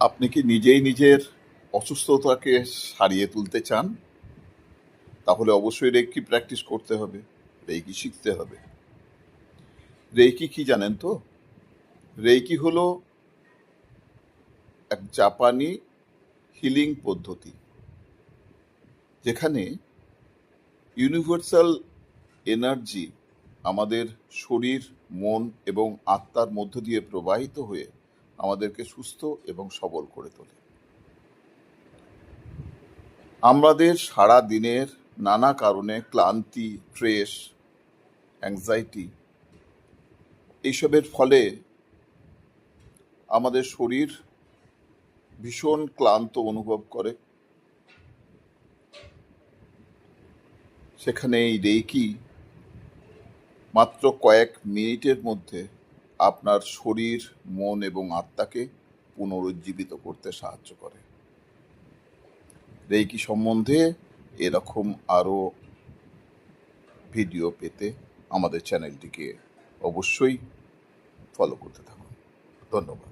আপনি কি নিজেই নিজের অসুস্থতাকে সারিয়ে তুলতে চান? তাহলে অবশ্যই রেইকি প্র্যাকটিস করতে হবে, রেইকি শিখতে হবে। রেইকি কি জানেন তো? রেইকি হলো এক জাপানি হিলিং পদ্ধতি, যেখানে ইউনিভার্সাল এনার্জি আমাদের শরীর, মন এবং আত্মার মধ্য দিয়ে প্রবাহিত হয়ে আমাদেরকে সুস্থ এবং সবল করে তোলে। আমাদের সারা দিনের নানা কারণে ক্লান্তি, স্ট্রেস, অ্যাংজাইটি এইসবের ফলে আমাদের শরীর ভীষণ ক্লান্ত অনুভব করে। সেখানে এই রেইকি মাত্র কয়েক মিনিটের মধ্যে আপনার শরীর, মন এবং আত্মাকে পুনরুজ্জীবিত করতে সাহায্য করে। রেইকি সম্বন্ধে এরকম আরও ভিডিও পেতে আমাদের চ্যানেলটিকে অবশ্যই ফলো করতে থাকুন। ধন্যবাদ।